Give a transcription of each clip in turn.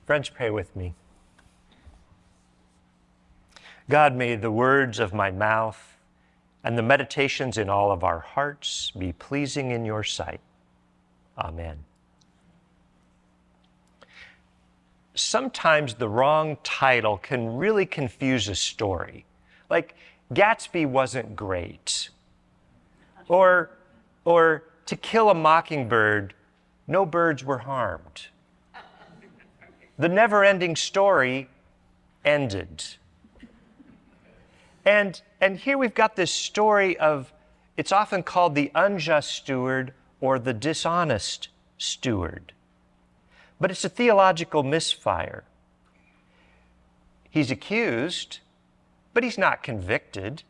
Friends, pray with me. God, may the words of my mouth and the meditations in all of our hearts be pleasing in your sight. Amen. Sometimes the wrong title can really confuse a story. Like, Gatsby wasn't great. Or To Kill a Mockingbird, no birds were harmed. The never-ending story ended. And here we've got this story of, it's often called the unjust steward or the dishonest steward. But it's a theological misfire. He's accused, but he's not convicted.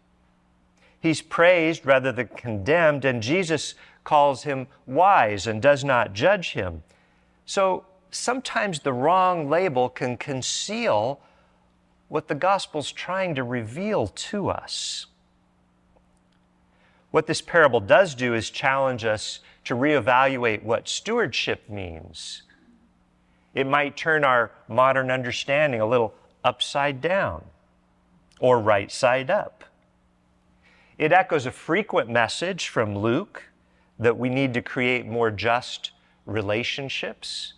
He's praised rather than condemned, and Jesus calls him wise and does not judge him. So sometimes the wrong label can conceal what the gospel's trying to reveal to us. What this parable does do is challenge us to reevaluate what stewardship means. It might turn our modern understanding a little upside down or right side up. It echoes a frequent message from Luke that we need to create more just relationships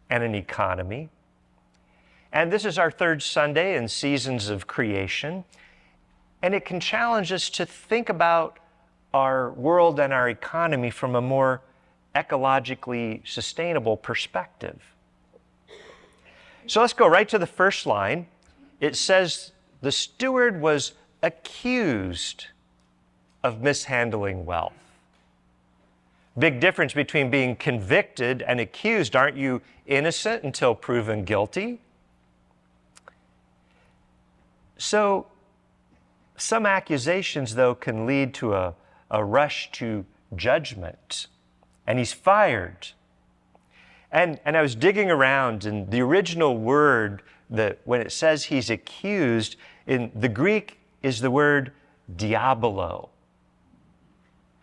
and an economy. And this is our third Sunday in Seasons of Creation, and it can challenge us to think about our world and our economy from a more ecologically sustainable perspective. So let's go right to the first line. It says, the steward was accused of mishandling wealth. Big difference between being convicted and accused. Aren't you innocent until proven guilty? So some accusations, though, can lead to a rush to judgment. And he's fired. And I was digging around, and the original word that when it says he's accused, in the Greek is the word diabolo.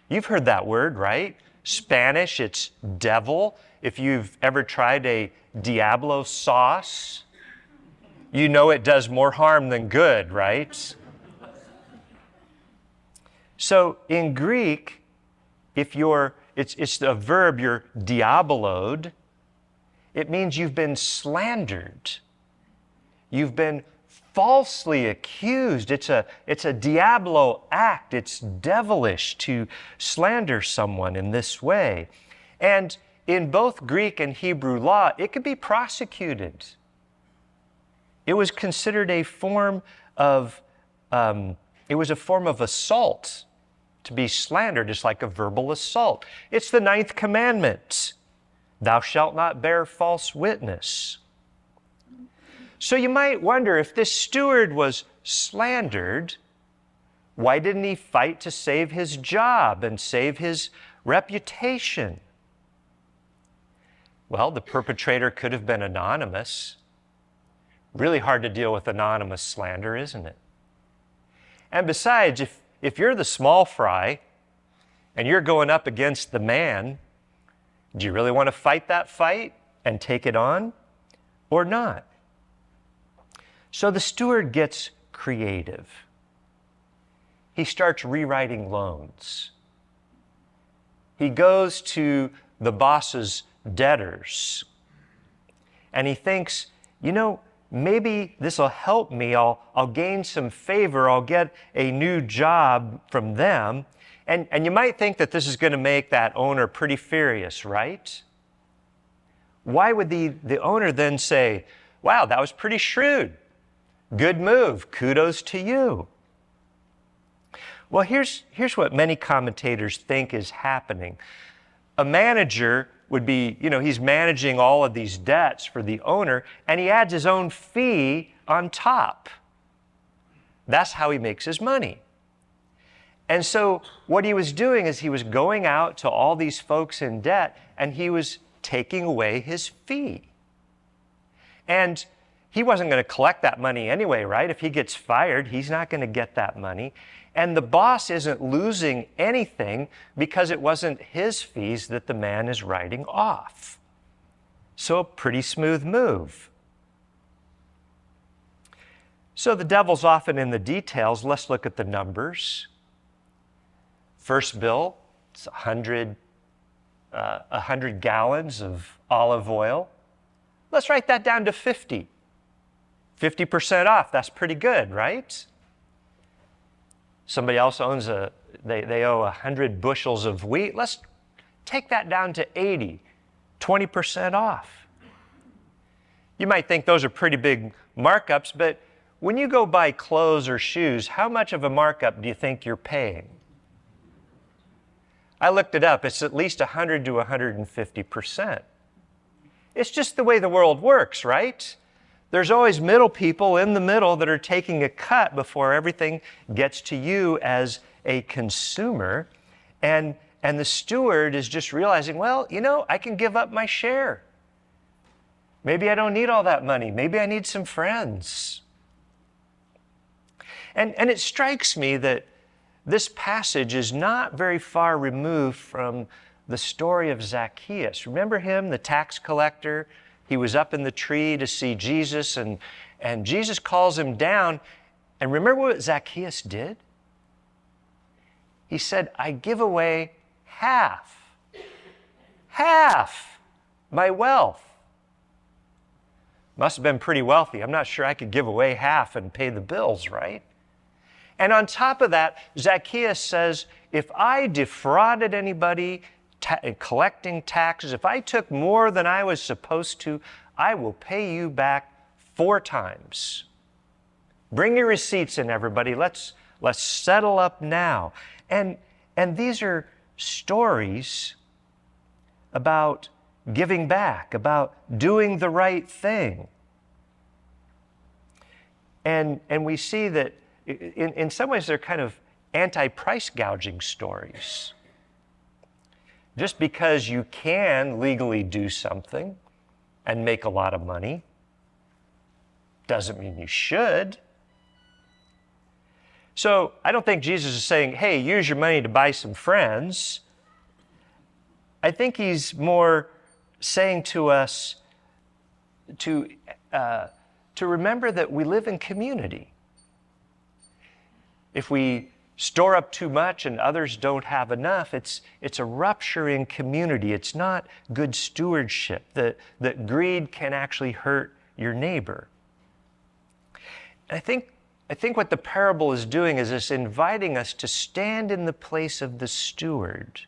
You've heard that word, right? Spanish, it's devil. If you've ever tried a Diablo sauce, you know it does more harm than good, right? So in Greek, if it's a verb, you're diaboloed, it means you've been slandered. You've been falsely accused. It's a diablo act. It's devilish to slander someone in this way. And in both Greek and Hebrew law, it could be prosecuted. It was considered a form of, assault to be slandered. It's like a verbal assault. It's the 9th commandment. Thou shalt not bear false witness. So you might wonder, if this steward was slandered, why didn't he fight to save his job and save his reputation? Well, the perpetrator could have been anonymous. Really hard to deal with anonymous slander, isn't it? And besides, if you're the small fry and you're going up against the man, do you really want to fight that fight and take it on or not? So the steward gets creative. He starts rewriting loans. He goes to the boss's debtors and he thinks, maybe this will help me. I'll gain some favor. I'll get a new job from them. And you might think that this is going to make that owner pretty furious, right? Why would the owner then say, wow, that was pretty shrewd. Good move. Kudos to you. Well, here's what many commentators think is happening. A manager would be, he's managing all of these debts for the owner, and he adds his own fee on top. That's how he makes his money. And so what he was doing is he was going out to all these folks in debt, and he was taking away his fee. And he wasn't going to collect that money anyway, right? If he gets fired, he's not going to get that money. And the boss isn't losing anything because it wasn't his fees that the man is writing off. So a pretty smooth move. So the devil's often in the details. Let's look at the numbers. First bill, it's 100 gallons of olive oil. Let's write that down to 50. 50% off, that's pretty good, right? Somebody else owns they owe 100 bushels of wheat. Let's take that down to 80, 20% off. You might think those are pretty big markups, but when you go buy clothes or shoes, how much of a markup do you think you're paying? I looked it up. It's at least 100 to 150%. It's just the way the world works, right? There's always middle people in the middle that are taking a cut before everything gets to you as a consumer. And the steward is just realizing, well, you know, I can give up my share. Maybe I don't need all that money. Maybe I need some friends. And it strikes me that this passage is not very far removed from the story of Zacchaeus. Remember him, the tax collector? He was up in the tree to see Jesus, and Jesus calls him down. And remember what Zacchaeus did? He said, I give away half my wealth. Must have been pretty wealthy. I'm not sure I could give away half and pay the bills, right? And on top of that, Zacchaeus says, if I defrauded anybody collecting taxes, if I took more than I was supposed to, I will pay you back 4 times. Bring your receipts in, everybody. Let's settle up now. And these are stories about giving back, about doing the right thing. And we see that in some ways they're kind of anti-price gouging stories. Just because you can legally do something and make a lot of money doesn't mean you should. So I don't think Jesus is saying, hey, use your money to buy some friends. I think he's more saying to us to remember that we live in community. If we store up too much and others don't have enough, it's a rupture in community. It's not good stewardship, that greed can actually hurt your neighbor. And I think what the parable is doing is it's inviting us to stand in the place of the steward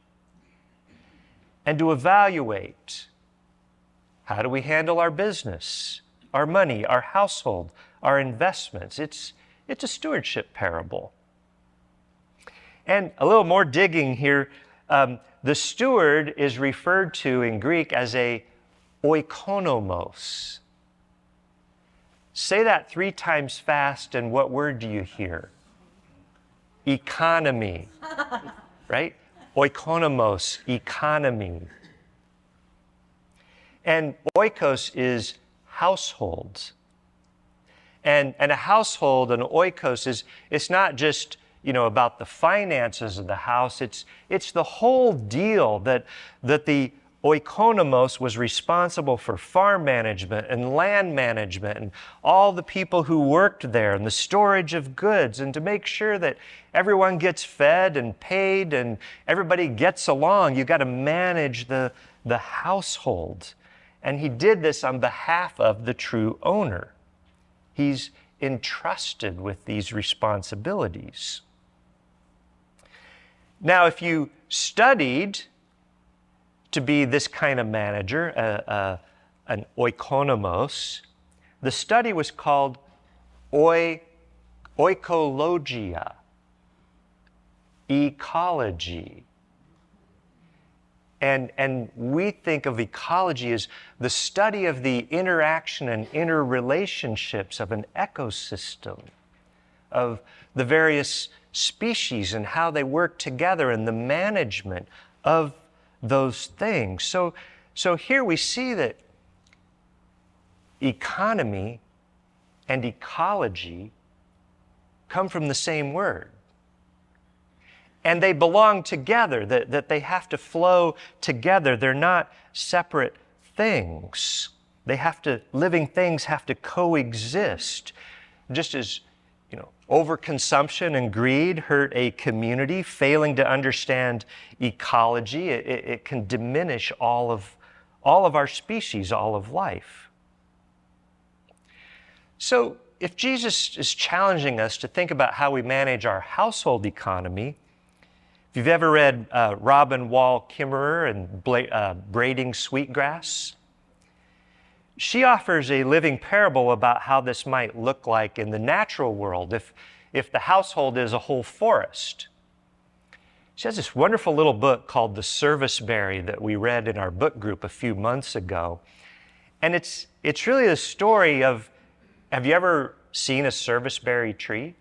and to evaluate, how do we handle our business, our money, our household, our investments? It's a stewardship parable. And a little more digging here, the steward is referred to in Greek as a oikonomos. Say that 3 times fast, and what word do you hear? Economy, right? Oikonomos, economy. And oikos is household. And a household, an oikos, it's not just, about the finances of the house. It's the whole deal that the oikonomos was responsible for farm management and land management and all the people who worked there and the storage of goods, and to make sure that everyone gets fed and paid and everybody gets along. You got to manage the household. And he did this on behalf of the true owner. He's entrusted with these responsibilities. Now, if you studied to be this kind of manager, an oikonomos, the study was called oikologia, ecology. And we think of ecology as the study of the interaction and interrelationships of an ecosystem, of the various species and how they work together and the management of those things. So here we see that economy and ecology come from the same word. And they belong together, that they have to flow together. They're not separate things. Living things have to coexist. just as overconsumption and greed hurt a community, failing to understand ecology, it can diminish all of our species, all of life. So if Jesus is challenging us to think about how we manage our household economy, if you've ever read Robin Wall Kimmerer and Braiding Sweetgrass, she offers a living parable about how this might look like in the natural world if the household is a whole forest. She has this wonderful little book called The Serviceberry that we read in our book group a few months ago. And it's really a story of, have you ever seen a serviceberry tree?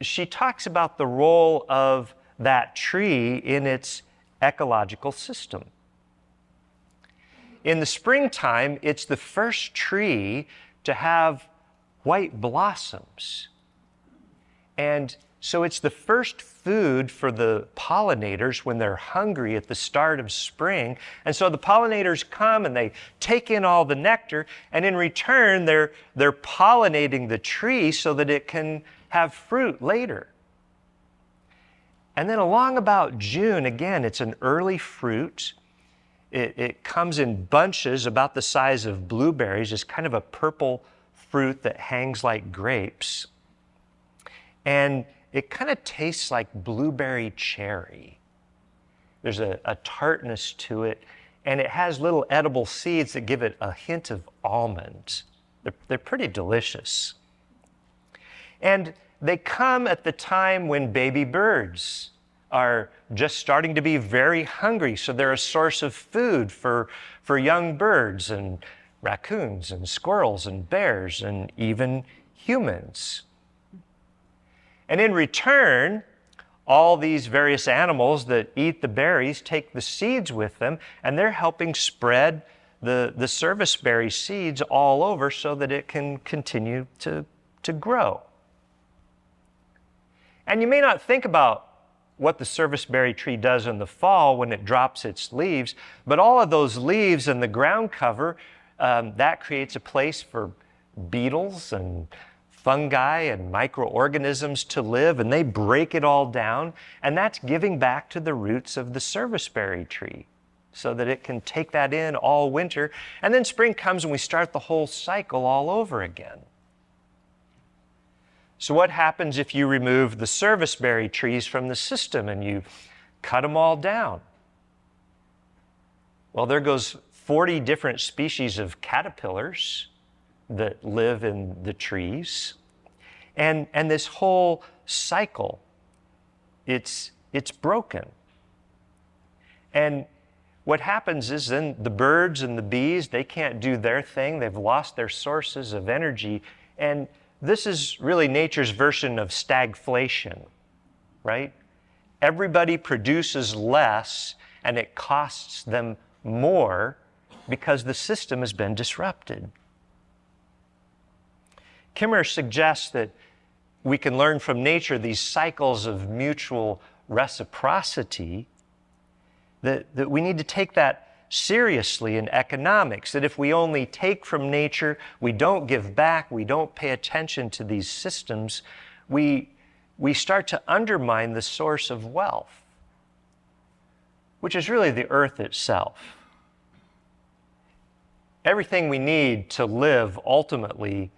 She talks about the role of that tree in its ecological system. In the springtime, it's the first tree to have white blossoms. And so it's the first food for the pollinators when they're hungry at the start of spring. And so the pollinators come and they take in all the nectar, and in return, they're pollinating the tree so that it can have fruit later. And then along about June, again, it's an early fruit. It comes in bunches about the size of blueberries. It's kind of a purple fruit that hangs like grapes. And it kind of tastes like blueberry cherry. There's a tartness to it, and it has little edible seeds that give it a hint of almond. They're pretty delicious. And they come at the time when baby birds are just starting to be very hungry, so they're a source of food for young birds and raccoons and squirrels and bears and even humans. And in return, all these various animals that eat the berries take the seeds with them, and they're helping spread the serviceberry seeds all over so that it can continue to grow. And you may not think about what the serviceberry tree does in the fall when it drops its leaves, but all of those leaves and the ground cover, that creates a place for beetles and fungi and microorganisms to live, and they break it all down, and that's giving back to the roots of the serviceberry tree so that it can take that in all winter, and then spring comes and we start the whole cycle all over again. So what happens if you remove the serviceberry trees from the system and you cut them all down? Well, there goes 40 different species of caterpillars that live in the trees. And this whole cycle, it's broken. And what happens is then the birds and the bees, they can't do their thing. They've lost their sources of energy. And this is really nature's version of stagflation, right? Everybody produces less and it costs them more because the system has been disrupted. Kimmerer suggests that we can learn from nature these cycles of mutual reciprocity, that we need to take that seriously in economics, that if we only take from nature, we don't give back, we don't pay attention to these systems, we start to undermine the source of wealth, which is really the earth itself. Everything we need to live ultimately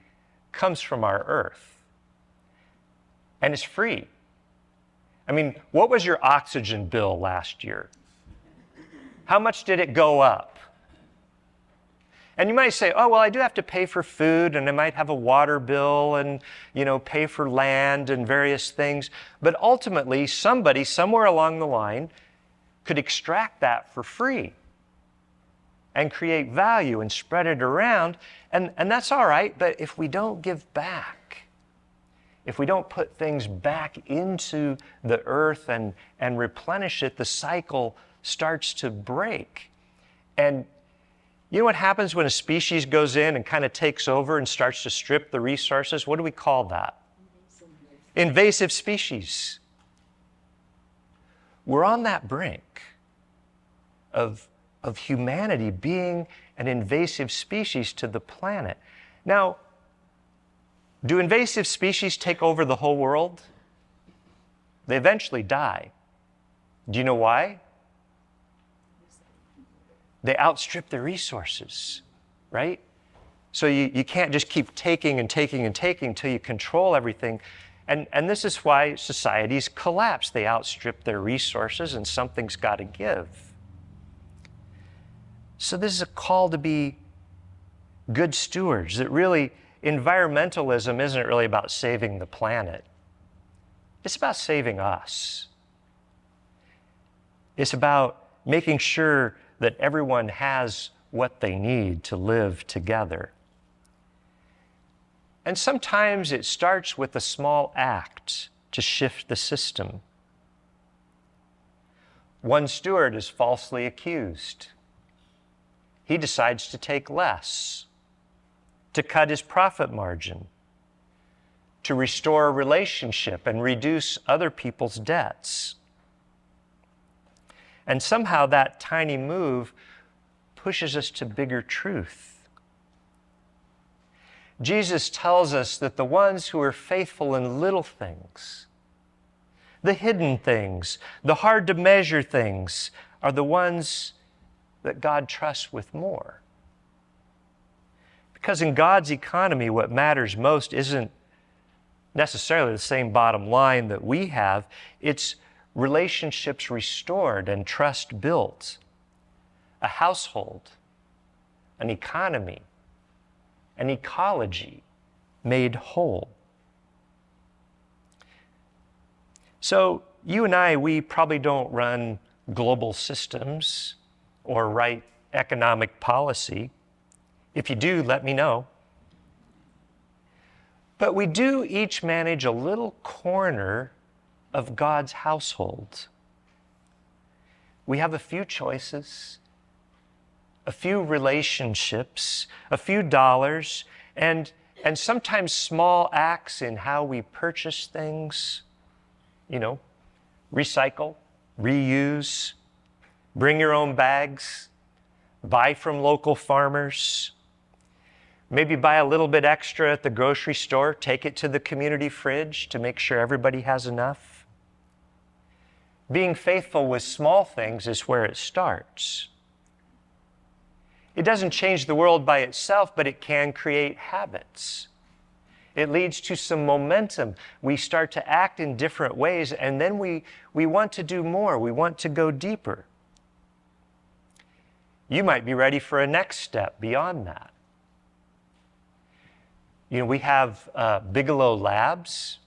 comes from our earth, and it's free. I mean, what was your oxygen bill last year? How much did it go up? And you might say, oh, well, I do have to pay for food, and I might have a water bill and, pay for land and various things. But ultimately, somebody somewhere along the line could extract that for free and create value and spread it around. And that's all right, but if we don't give back, if we don't put things back into the earth and replenish it, the cycle starts to break. And you know what happens when a species goes in and kind of takes over and starts to strip the resources? What do we call that? Invasive species. We're on that brink of humanity being an invasive species to the planet. Now, Do invasive species take over the whole world? They eventually die. Do you know why? They outstrip their resources, right? So you can't just keep taking and taking and taking until you control everything. And this is why societies collapse. They outstrip their resources and something's got to give. So this is a call to be good stewards. That really, environmentalism isn't really about saving the planet. It's about saving us. It's about making sure that everyone has what they need to live together. And sometimes it starts with a small act to shift the system. One steward is falsely accused. He decides to take less, to cut his profit margin, to restore a relationship and reduce other people's debts. And somehow that tiny move pushes us to bigger truth. Jesus tells us that the ones who are faithful in little things, the hidden things, the hard to measure things, are the ones that God trusts with more. Because in God's economy, what matters most isn't necessarily the same bottom line that we have. It's relationships restored and trust built, a household, an economy, an ecology made whole. So you and I, we probably don't run global systems or write economic policy. If you do, let me know. But we do each manage a little corner of God's household. We have a few choices, a few relationships, a few dollars, and sometimes small acts in how we purchase things, recycle, reuse, bring your own bags, buy from local farmers, maybe buy a little bit extra at the grocery store, take it to the community fridge to make sure everybody has enough. Being faithful with small things is where it starts. It doesn't change the world by itself, but it can create habits. It leads to some momentum. We start to act in different ways, and then we want to do more. We want to go deeper. You might be ready for a next step beyond that. We have Bigelow Labs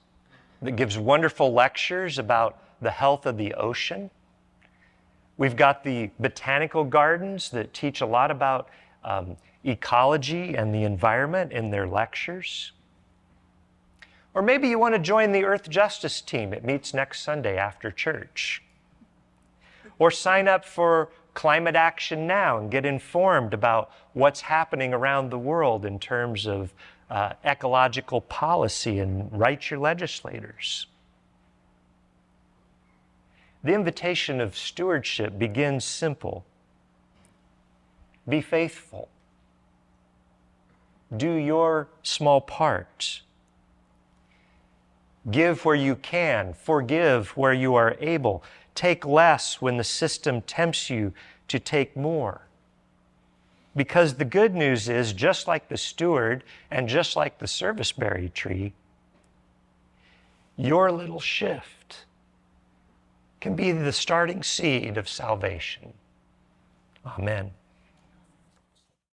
that gives wonderful lectures about the health of the ocean. We've got the botanical gardens that teach a lot about ecology and the environment in their lectures. Or maybe you want to join the Earth Justice team. It meets next Sunday after church. Or sign up for Climate Action Now and get informed about what's happening around the world in terms of ecological policy and write your legislators. The invitation of stewardship begins simple. Be faithful. Do your small part. Give where you can. Forgive where you are able. Take less when the system tempts you to take more. Because the good news is, just like the steward and just like the serviceberry tree, your little shift can be the starting seed of salvation. Amen.